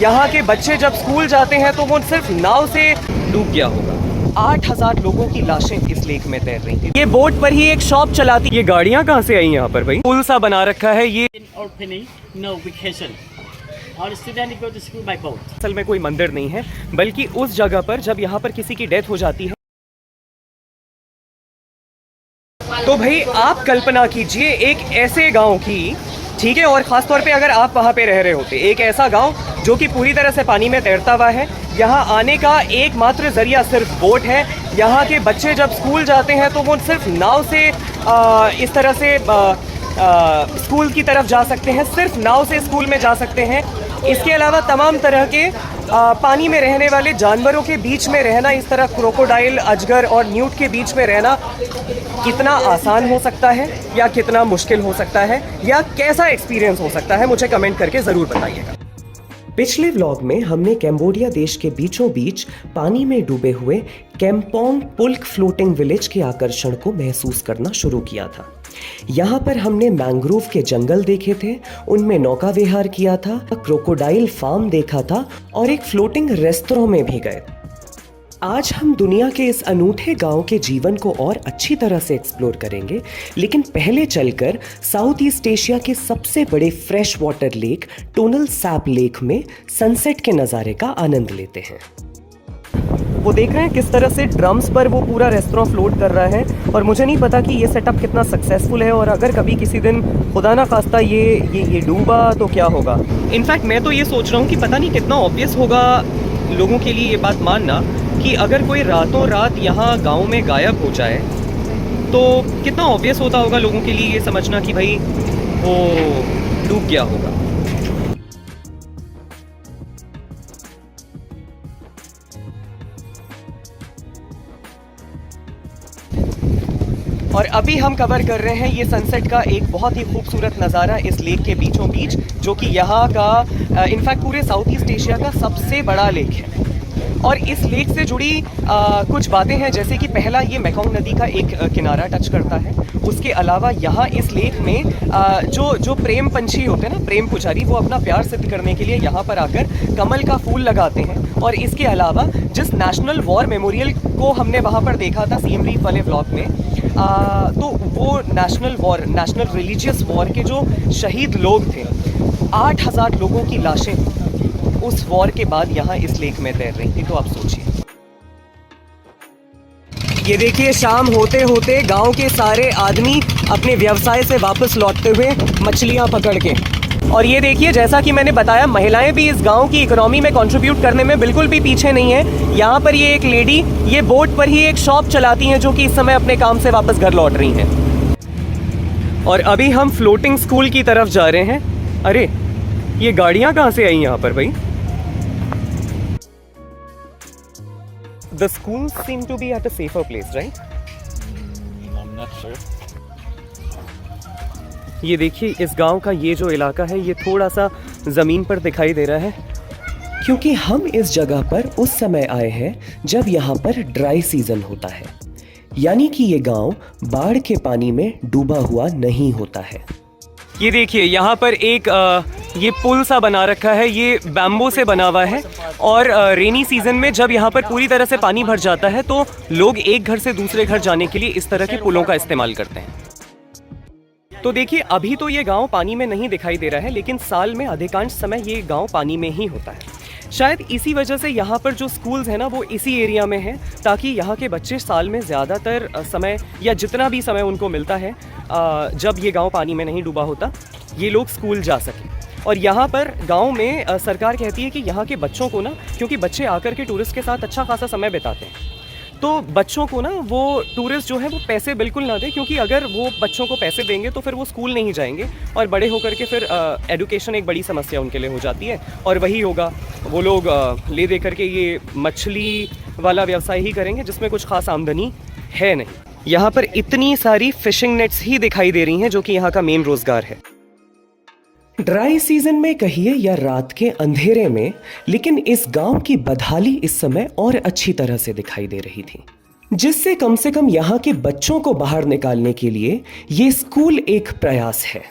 यहाँ के बच्चे जब स्कूल जाते हैं तो वो सिर्फ नाव से डूब गया होगा। 8000 लोगों की लाशें इस लेक में तैर रही थी। ये बोट पर ही एक शॉप चलाती। ये गाड़ियाँ कहाँ से आई यहाँ पर भाई? पुल सा बना रखा है ये। असल में कोई मंदिर नहीं है, बल्कि उस जगह पर जब यहाँ पर किसी की डेथ हो जाती है तो भाई आप कल्पना कीजिए एक ऐसे गांव की, ठीक है, और ख़ास तौर पे अगर आप वहाँ पे रह रहे होते, एक ऐसा गांव जो कि पूरी तरह से पानी में तैरता हुआ है। यहाँ आने का एकमात्र ज़रिया सिर्फ बोट है। यहाँ के बच्चे जब स्कूल जाते हैं तो वो सिर्फ नाव से इस तरह से स्कूल की तरफ जा सकते हैं, सिर्फ नाव से स्कूल में जा सकते हैं। इसके अलावा तमाम तरह के पानी में रहने वाले जानवरों के बीच में रहना, इस तरह क्रोकोडाइल, अजगर और न्यूट के बीच में रहना कितना आसान हो सकता है या कितना मुश्किल हो सकता है या कैसा एक्सपीरियंस हो सकता है, मुझे कमेंट करके ज़रूर बताइएगा। पिछले व्लॉग में हमने कैम्बोडिया देश के बीचों बीच पानी में डूबे हुए केम्पोंग पुल्क फ्लोटिंग विलेज के आकर्षण को महसूस करना शुरू किया था। यहाँ पर हमने मैंग्रोव के जंगल देखे थे, उनमें नौका विहार किया था, क्रोकोडाइल फार्म देखा था और एक फ्लोटिंग रेस्तोरेंट में भी गए। आज हम दुनिया के इस अनूठे गांव के जीवन को और अच्छी तरह से एक्सप्लोर करेंगे, लेकिन पहले चलकर साउथ ईस्ट एशिया के सबसे बड़े fresh water lake tonal SAP lake में सनसेट के नज़ारे का आनंद लेते हैं। वो देख रहे हैं किस तरह से ड्रम्स पर वो पूरा रेस्टोरेंट फ्लोट कर रहा है, और मुझे नहीं पता कि ये सेटअप कितना सक्सेसफुल है, और अगर कभी किसी दिन खुदा ना खास्ता ये डूबा तो क्या होगा। इनफैक्ट मैं तो ये सोच रहा हूँ कि पता नहीं कितना ऑब्वियस होगा लोगों के लिए ये बात मानना कि अगर कोई रातों रात यहाँ गांव में गायब हो जाए तो कितना ऑब्वियस होता होगा लोगों के लिए ये समझना कि भाई वो डूब गया होगा। और अभी हम कवर कर रहे हैं ये सनसेट का एक बहुत ही खूबसूरत नज़ारा इस लेक के बीचों बीच, जो कि यहाँ का इनफैक्ट पूरे साउथ ईस्ट एशिया का सबसे बड़ा लेक है। और इस लेक से जुड़ी कुछ बातें हैं, जैसे कि पहला, ये मेकोंग नदी का एक किनारा टच करता है। उसके अलावा यहाँ इस लेक में जो प्रेम पंछी होते हैं ना, प्रेम पुजारी, वो अपना प्यार सिद्ध करने के लिए यहाँ पर आकर कमल का फूल लगाते हैं। और इसके अलावा जिस नेशनल वॉर मेमोरियल को हमने वहाँ पर देखा था सीएम रीफ वाले व्लॉग में, तो वो नेशनल रिलीजियस वॉर के जो शहीद लोग थे, 8000 लोगों की लाशें उस वॉर के बाद यहाँ इस लेक में तैर रही थी। तो आप सोचिए, ये देखिए शाम होते होते गांव के सारे आदमी अपने व्यवसाय से वापस लौटते हुए मछलियाँ पकड़ के। और ये देखिए, जैसा कि मैंने बताया, महिलाएं भी इस गांव की इकोनॉमी में कंट्रीब्यूट करने में बिल्कुल भी पीछे नहीं है। यहाँ पर ये एक लेडी ये बोट पर ही एक शॉप चलाती हैं, जो कि इस समय अपने काम से वापस घर लौट रही हैं। और अभी हम फ्लोटिंग स्कूल की तरफ जा रहे हैं। अरे ये गाड़ियाँ कहाँ से आई यहाँ पर भाई? The schools seem to be at a safer place, right? I'm not sure. ये देखिए, इस गांव का ये जो इलाका है ये थोड़ा सा ज़मीन पर दिखाई दे रहा है, क्योंकि हम इस जगह पर उस समय आए हैं जब यहाँ पर ड्राई सीजन होता है, यानी कि ये गांव बाढ़ के पानी में डूबा हुआ नहीं होता है। ये देखिए, यहाँ पर एक ये पुल सा बना रखा है, ये बैम्बो से बना हुआ है। और रेनी सीजन में जब यहाँ पर पूरी तरह से पानी भर जाता है तो लोग एक घर से दूसरे घर जाने के लिए इस तरह के पुलों का इस्तेमाल करते हैं। तो देखिए, अभी तो ये गांव पानी में नहीं दिखाई दे रहा है, लेकिन साल में अधिकांश समय ये गांव पानी में ही होता है। शायद इसी वजह से यहाँ पर जो स्कूल्स हैं ना, वो इसी एरिया में हैं, ताकि यहाँ के बच्चे साल में ज़्यादातर समय या जितना भी समय उनको मिलता है जब ये गांव पानी में नहीं डूबा होता, ये लोग स्कूल जा सकें। और यहाँ पर गांव में सरकार कहती है कि यहाँ के बच्चों को ना, क्योंकि बच्चे आकर के टूरिस्ट के साथ अच्छा खासा समय बिताते हैं, तो बच्चों को ना वो टूरिस्ट जो है वो पैसे बिल्कुल ना दे, क्योंकि अगर वो बच्चों को पैसे देंगे तो फिर वो स्कूल नहीं जाएंगे और बड़े होकर के फिर एडुकेशन एक बड़ी समस्या उनके लिए हो जाती है। और वही होगा, वो लोग ले दे करके ये मछली वाला व्यवसाय ही करेंगे, जिसमें कुछ खास आमदनी है नहीं। यहाँ पर इतनी सारी फिशिंग नेट्स ही दिखाई दे रही हैं, जो कि यहाँ का मेन रोजगार है। ड्राई सीजन में कहिए या रात के अंधेरे में, लेकिन इस गांव की बदहाली इस समय और अच्छी तरह से दिखाई दे रही थी, जिससे कम से कम यहाँ के बच्चों को बाहर निकालने के लिए ये स्कूल एक प्रयास है।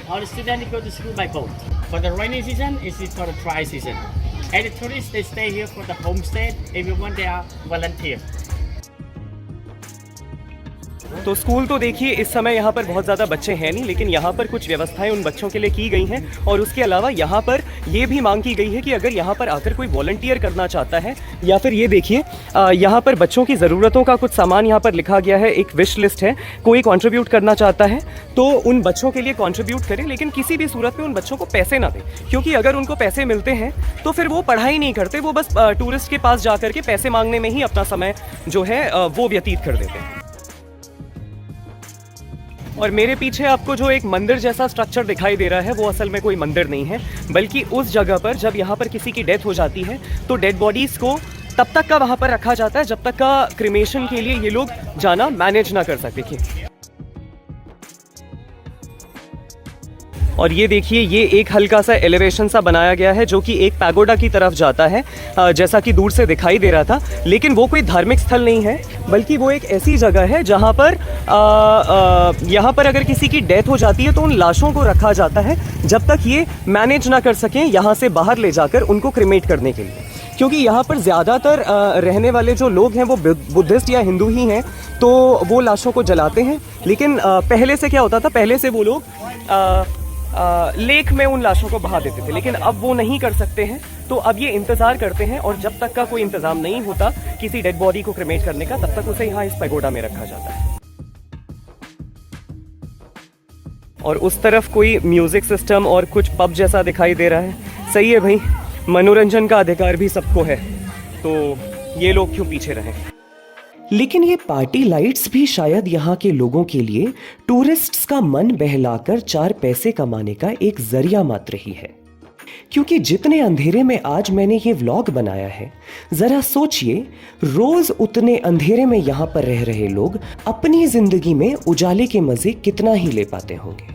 All the students go to school by boat. For the rainy season, it's for the dry season. And the tourists, they stay here for the homestay. If you want, they are volunteer. तो school तो देखिए इस समय यहाँ पर बहुत ज़्यादा बच्चे हैं नहीं, लेकिन यहाँ पर कुछ व्यवस्थाएं उन बच्चों के लिए की गई हैं। और उसके अलावा यहाँ पर ये भी मांग की गई है कि अगर यहाँ पर आकर कोई वॉलंटियर करना चाहता है, या फिर ये देखिए यहाँ पर बच्चों की ज़रूरतों का कुछ सामान यहाँ पर लिखा गया है, एक विश लिस्ट है, कोई कंट्रीब्यूट करना चाहता है तो उन बच्चों के लिए कंट्रीब्यूट करें, लेकिन किसी भी सूरत में उन बच्चों को पैसे ना दें, क्योंकि अगर उनको पैसे मिलते हैं तो फिर वो पढ़ाई नहीं करते, वो बस टूरिस्ट के पास जाकर के पैसे मांगने में ही अपना समय जो है वो व्यतीत कर देते हैं। और मेरे पीछे आपको जो एक मंदिर जैसा स्ट्रक्चर दिखाई दे रहा है वो असल में कोई मंदिर नहीं है, बल्कि उस जगह पर जब यहाँ पर किसी की डेथ हो जाती है तो डेड बॉडीज़ को तब तक का वहाँ पर रखा जाता है जब तक का क्रिमेशन के लिए ये लोग जाना मैनेज ना कर सकते। देखिए, और ये देखिए ये एक हल्का सा एलिवेशन सा बनाया गया है जो कि एक पैगोडा की तरफ जाता है, जैसा कि दूर से दिखाई दे रहा था, लेकिन वो कोई धार्मिक स्थल नहीं है, बल्कि वो एक ऐसी जगह है जहाँ पर यहाँ पर अगर किसी की डेथ हो जाती है तो उन लाशों को रखा जाता है जब तक ये मैनेज ना कर सकें यहाँ से बाहर ले जाकर उनको क्रिमेट करने के लिए, क्योंकि यहाँ पर ज़्यादातर रहने वाले जो लोग हैं वो बुद्धिस्ट या हिंदू ही हैं, तो वो लाशों को जलाते हैं। लेकिन पहले से क्या होता था, पहले से वो लोग लेक में उन लाशों को बहा देते थे, लेकिन अब वो नहीं कर सकते हैं, तो अब ये इंतज़ार करते हैं और जब तक का कोई इंतज़ाम नहीं होता किसी डेड बॉडी को क्रिमेट करने का, तब तक उसे यहाँ इस पैगोडा में रखा जाता है। और उस तरफ कोई म्यूज़िक सिस्टम और कुछ पब जैसा दिखाई दे रहा है। सही है भाई, मनोरंजन का अधिकार भी सबको है, तो ये लोग क्यों पीछे रहें। लेकिन ये पार्टी लाइट्स भी शायद यहाँ के लोगों के लिए टूरिस्ट्स का मन बहलाकर 4 पैसे कमाने का एक जरिया मात्र ही है, क्योंकि जितने अंधेरे में आज मैंने ये व्लॉग बनाया है, जरा सोचिए रोज उतने अंधेरे में यहाँ पर रह रहे लोग अपनी जिंदगी में उजाले के मजे कितना ही ले पाते होंगे।